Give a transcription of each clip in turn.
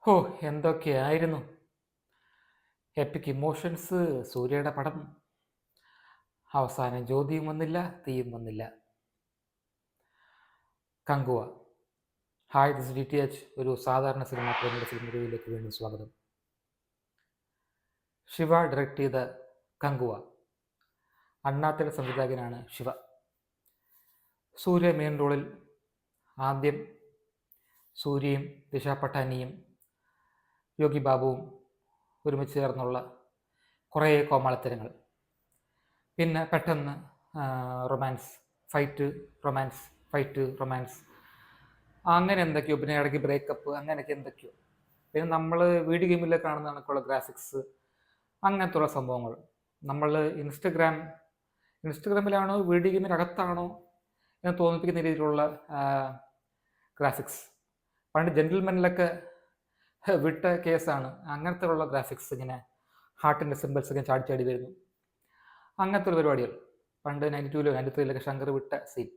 ഹോ! എന്തൊക്കെയായിരുന്നു. EPIC emotions, സൂര്യയുടെ പടം, അവസാനം ജ്യോതിയും വന്നില്ല, തീയും വന്നില്ല. Kanguva. Hi, this D T H. ഒരു സാധാരണ സിനിമ പ്രേമിയുടെ ഫിലിം റിവ്യൂവിലേക്ക് വീണ്ടും സ്വാഗതം. ശിവ ഡയറക്റ്റ് ചെയ്ത കങ്കുവ. അണ്ണാത്തയുടെ സംവിധായകനാണ് ശിവ. സൂര്യ മെയിൻ റോളിൽ. ആദ്യം സൂര്യയും ദിശ പട്ടാനിയും യോഗി ബാബുവും ഒരുമിച്ച് ചേർന്നുള്ള കുറേ കോമാളിത്തരങ്ങൾ. പിന്നെ പെട്ടെന്ന് romance, fight, romance, fight, romance, അങ്ങനെ എന്തൊക്കെയോ. പിന്നെ ഇടയ്ക്ക് ബ്രേക്കപ്പ്, അങ്ങനെയൊക്കെ എന്തൊക്കെയോ. പിന്നെ നമ്മൾ വീഡിയോ ഗെയിമിൽ കാണുന്ന കണക്കുള്ള ഗ്രാഫിക്സ്, അങ്ങനത്തുള്ള സംഭവങ്ങൾ. നമ്മൾ ഇൻസ്റ്റഗ്രാമിലാണോ വീഡിയോ ഗെയിമിനകത്താണോ എന്ന് തോന്നിപ്പിക്കുന്ന രീതിയിലുള്ള ഗ്രാഫിക്സ്. പണ്ട് ജെന്റിൽമെനിലൊക്കെ വിട്ട കേസാണ്. അങ്ങനത്തെ ഉള്ള ഗ്രാഫിക്സ്, ഇങ്ങനെ ഹാർട്ടിൻ്റെ സിമ്പിൾസ് ഒക്കെ ചാടി ചാടി വരുന്നു. അങ്ങനത്തെ ഒരു പരിപാടികൾ പണ്ട് 92-ലോ 93-ലൊക്കെ ശങ്കർ വിട്ട സീൻ.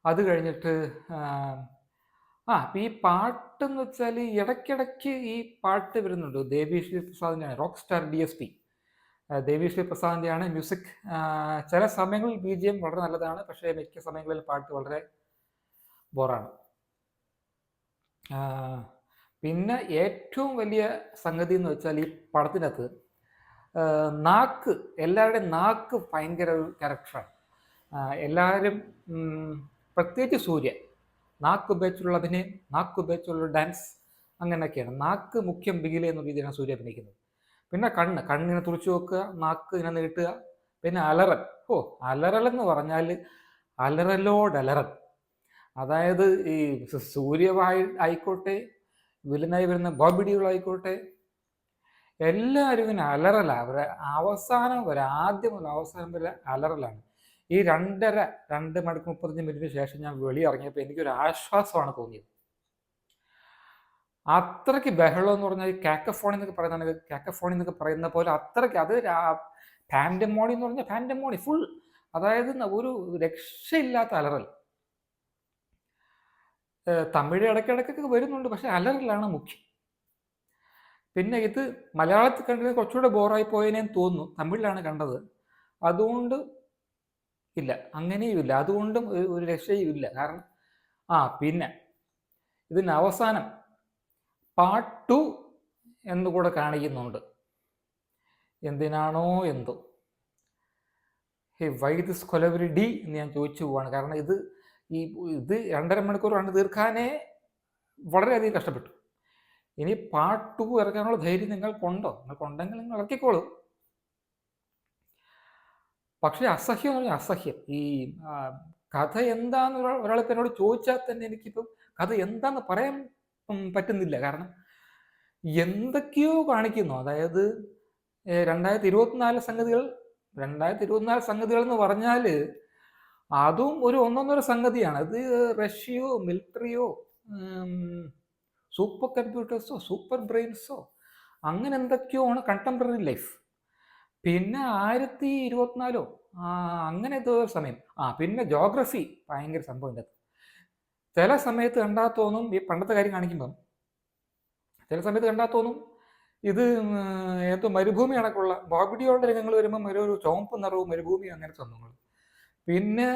അത് കഴിഞ്ഞിട്ട് ഈ പാട്ടെന്ന് വെച്ചാൽ ഇടയ്ക്കിടയ്ക്ക് ഈ പാട്ട് വരുന്നുണ്ട്. ദേവിശ്രീ പ്രസാദിൻ്റെയാണ്, റോക്ക് സ്റ്റാർ DSP ദേവിശ്രീ പ്രസാദിൻ്റെയാണ് മ്യൂസിക്. ചില സമയങ്ങളിൽ BGM വളരെ നല്ലതാണ്, പക്ഷേ മിക്ക സമയങ്ങളിൽ പാട്ട് വളരെ ബോറാണ്. പിന്നെ ഏറ്റവും വലിയ സംഗതി എന്ന് വെച്ചാൽ ഈ പടത്തിനകത്ത് നാക്ക്, എല്ലാവരുടെയും നാക്ക് ഭയങ്കര ഒരു ക്യാരക്ടറാണ്. എല്ലാവരും, പ്രത്യേകിച്ച് സൂര്യ, നാക്ക് ഉപയോഗിച്ചുള്ള അഭിനയം, നാക്ക് ഉപയോഗിച്ചുള്ള ഡാൻസ്, അങ്ങനെയൊക്കെയാണ്. നാക്ക് മുഖ്യം ബിഗിലെ എന്ന രീതിയിലാണ് സൂര്യ അഭിനയിക്കുന്നത്. പിന്നെ കണ്ണിനെ തുറച്ചു നോക്കുക, നാക്ക് ഇങ്ങനെ നീട്ടുക. പിന്നെ അലറൽ. അലറൽ എന്ന് പറഞ്ഞാൽ അലറലോടലറൽ. അതായത് ഈ സൂര്യവായി ആയിക്കോട്ടെ, വില്ലനായി വരുന്ന ബോബി ഡിയോൾ ആയിക്കോട്ടെ, എല്ലാവരും ഇങ്ങനെ അലറല. അവരെ അവസാനം വരെ, ആദ്യം മുതൽ അവസാനം വരെ അലറലാണ്. ഈ 2 മണിക്കൂർ 35 മിനിറ്റിന് ശേഷം ഞാൻ വെളിയിറങ്ങിയപ്പോൾ എനിക്കൊരു ആശ്വാസമാണ് തോന്നിയത്. അത്രയ്ക്ക് ബഹളം എന്ന് പറഞ്ഞാൽ കാക്കഫോണി എന്നൊക്കെ പറയുന്ന പോലെ അത്രയ്ക്ക്, അത് പാൻഡമോണി എന്ന് പറഞ്ഞാൽ പാൻഡമോണി ഫുൾ. അതായത് ഒരു രക്ഷയില്ലാത്ത അലറൽ. തമിഴ് ഇടയ്ക്കിടയ്ക്കൊക്കെ വരുന്നുണ്ട്, പക്ഷെ അലറലാണ് മുഖ്യം. പിന്നെ ഇത് മലയാളത്തിൽ കണ്ടത് കുറച്ചുകൂടെ ബോറായി പോയതിനേന്ന് തോന്നുന്നു. തമിഴിലാണ് കണ്ടത്, അതുകൊണ്ട് ഇല്ല, അങ്ങനെയും ഇല്ല, അതുകൊണ്ടും ഒരു രക്ഷയും ഇല്ല. കാരണം പിന്നെ ഇതിന് അവസാനം പാർട്ട് 2 എന്നുകൂടെ കാണിക്കുന്നുണ്ട്. എന്തിനാണോ എന്തോ. വൈ ദിസ് കൊലവരി ഡി എന്ന് ഞാൻ ചോദിച്ചു പോവാണ്. കാരണം ഇത് 2.5 മണിക്കൂർ കണ്ട് തീർക്കാനേ വളരെയധികം കഷ്ടപ്പെട്ടു. ഇനി പാർട്ട് 2 ഇറക്കാനുള്ള ധൈര്യം നിങ്ങൾക്കുണ്ടോ? നിങ്ങൾക്കുണ്ടെങ്കിൽ നിങ്ങൾ ഇറക്കിക്കോളൂ. പക്ഷേ അസഹ്യം എന്ന് പറഞ്ഞാൽ അസഹ്യം. ഈ കഥ എന്താന്ന് ഒരാളിപ്പോൾ എന്നോട് ചോദിച്ചാൽ തന്നെ എനിക്കിപ്പം കഥ എന്താന്ന് പറയാൻ പറ്റുന്നില്ല. കാരണം എന്തൊക്കെയോ കാണിക്കുന്നു. അതായത് 2024 സംഗതികൾ എന്ന് പറഞ്ഞാൽ അതും ഒരു ഒന്നൊന്നര സംഗതിയാണ്. അത് റഷ്യയോ മിലിറ്ററിയോ സൂപ്പർ കമ്പ്യൂട്ടേഴ്സോ സൂപ്പർ ബ്രെയിൻസോ അങ്ങനെ എന്തൊക്കെയോ ആണ് കണ്ടംപററി ലൈഫ്. പിന്നെ 2024 അങ്ങനെ ഏതോ സമയം. പിന്നെ ജോഗ്രഫി ഭയങ്കര സംഭവം ഉണ്ട്. ചില സമയത്ത് കണ്ടാൽ തോന്നും, ഈ പണ്ടത്തെ കാര്യം കാണിക്കുമ്പം ചില സമയത്ത് കണ്ടാൽ തോന്നും ഇത് ഏതോ മരുഭൂമി കണക്കുള്ള ബോബിഡിയോളുടെ രംഗങ്ങൾ വരുമ്പം ഒരു ചുവപ്പ് നിറവും മരുഭൂമി അങ്ങനെ സംഭവങ്ങൾ. പിന്നെ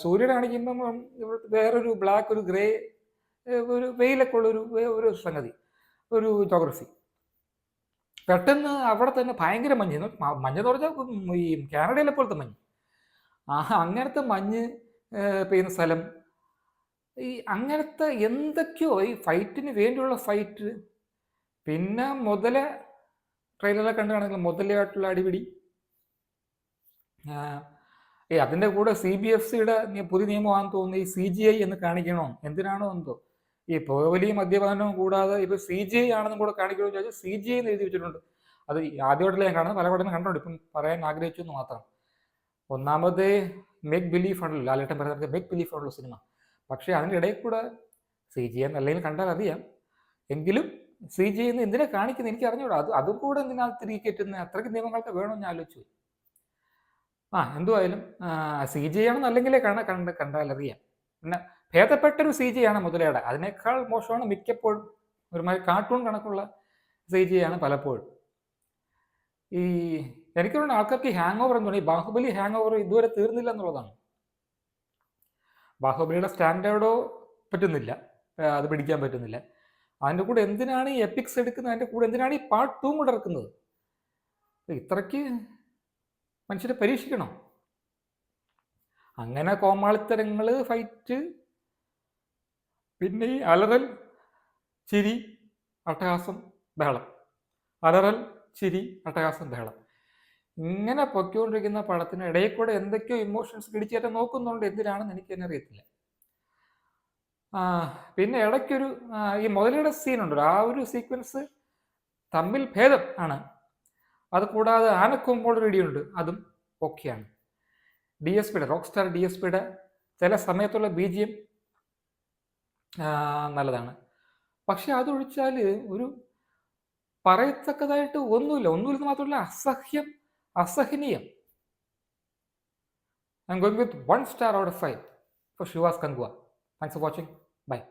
സൂര്യൻ കാണിക്കുമ്പം വേറൊരു ബ്ലാക്ക്, ഒരു ഗ്രേ, ഒരു വെയിലൊക്കെ ഉള്ള ഒരു സംഗതി, ഒരു ജോഗ്രഫി. പെട്ടെന്ന് അവിടെ തന്നെ ഭയങ്കര മഞ്ഞെന്ന് പറഞ്ഞാൽ ഈ കാനഡയിലെ പോലത്തെ മഞ്ഞ്. അങ്ങനത്തെ മഞ്ഞ് പെയ്യുന്ന സ്ഥലം. ഈ അങ്ങനത്തെ എന്തൊക്കെയോ, ഈ ഫൈറ്റിന് വേണ്ടിയുള്ള ഫൈറ്റ്. പിന്നെ ട്രെയിലറൊക്കെ കണ്ടു കാണെങ്കിൽ മുതലയായിട്ടുള്ള അടിപിടി. അതിൻ്റെ കൂടെ CBFCയുടെ പുതിയ നിയമമാണെന്ന് തോന്നുന്നു, ഈ CGI എന്ന് കാണിക്കണോ, എന്തിനാണോ എന്തോ. ഈ പുകവലിയും മദ്യപാനവും കൂടാതെ ഇപ്പോൾ CGI ആണെന്നും കൂടെ കാണിക്കണമെന്ന് ചോദിച്ചാൽ CGI എന്ന് എഴുതി വെച്ചിട്ടുണ്ട്. അത് ആദ്യമായിട്ടല്ല ഞാൻ കാണുന്നത്, പല പഠനം കണ്ടുണ്ട്. ഇപ്പം പറയാൻ ആഗ്രഹിച്ചു എന്ന് മാത്രം. ഒന്നാമത് മേക്ക് ബിലീഫ് ആണല്ലോ ലാലേട്ടൻ പറയുന്നത്, മേക്ക് ബിലീഫ് ആണല്ലോ സിനിമ. പക്ഷേ അതിൻ്റെ ഇടയിൽ കൂടെ CGI എന്നല്ലെങ്കിൽ കണ്ടാൽ അറിയാം. എങ്കിലും CGI എന്ന് എന്തിനാ കാണിക്കുന്നത് എനിക്ക് അറിഞ്ഞൂടാ. അതും കൂടെ എന്തിനാ തിരികെ കയറ്റുന്നത്? അത്രയ്ക്ക് നിയമങ്ങളൊക്കെ വേണമെന്ന് ഞാൻ ആലോചിച്ചു. എന്തുവായാലും CGI ആണെന്ന് അല്ലെങ്കിലേ കണ്ടാൽ അറിയാം. പിന്നെ ഭേദപ്പെട്ടൊരു സി ജി ആണ് മുതലയുടെ. അതിനേക്കാൾ മോശമാണ് മിക്കപ്പോഴും ഒരുമാതിരി കാർട്ടൂൺ കണക്കുള്ള സി ജി ആണ് പലപ്പോഴും. ഈ എനിക്ക് തോന്നുന്നു ആൾക്കാർക്ക് ഈ ഹാങ് ഓവർ എന്ന് പറഞ്ഞാൽ ഈ ബാഹുബലി ഹാങ് ഓവർ ഇതുവരെ തീർന്നില്ല എന്നുള്ളതാണ്. ബാഹുബലിയുടെ സ്റ്റാൻഡേർഡോ പറ്റുന്നില്ല, അത് പിടിക്കാൻ പറ്റുന്നില്ല. അതിൻ്റെ കൂടെ എന്തിനാണ് ഈ എപ്പിക്സ് എടുക്കുന്നത്? അതിൻ്റെ കൂടെ എന്തിനാണ് ഈ പാർട്ട് 2 കൂടെ ഇറക്കുന്നത്? ഇത്രയ്ക്ക് മനുഷ്യരെ പരീക്ഷിക്കണം. അങ്ങനെ കോമാളിത്തരങ്ങൾ, ഫൈറ്റ്, പിന്നെ ഈ അലറൽ, ചിരി, അട്ടഹാസം, ബഹളം, അലറൽ, ചിരി, അട്ടഹാസം, ബഹളം, ഇങ്ങനെ പൊയ്ക്കൊണ്ടിരിക്കുന്ന പടത്തിന് ഇടയിൽ കൂടെ എന്തൊക്കെയോ ഇമോഷൻസ് പിടിച്ചേറ്റാൻ നോക്കുന്നുണ്ട്. എന്തിനാണെന്ന് എനിക്ക് തന്നെ അറിയത്തില്ല. പിന്നെ ഇടയ്ക്കൊരു ഈ മുതലയുടെ സീനുണ്ടല്ലോ, ആ ഒരു സീക്വൻസ് തമ്മിൽ ഭേദം ആണ്. അത് കൂടാതെ ആനക്കൊമ്പോൾ റെഡിയുണ്ട്, അതും ഓക്കെയാണ്. DSPയുടെ റോക്ക് സ്റ്റാർ DSPയുടെ ചില സമയത്തുള്ള BGM നല്ലതാണ്. പക്ഷെ അതൊഴിച്ചാൽ ഒരു പറയത്തക്കതായിട്ട് ഒന്നുമില്ലെന്ന് മാത്രമല്ല, അസഹനീയം. I'm going with 1 star out of 5 for Shivas Kangua. Thanks for watching. Bye.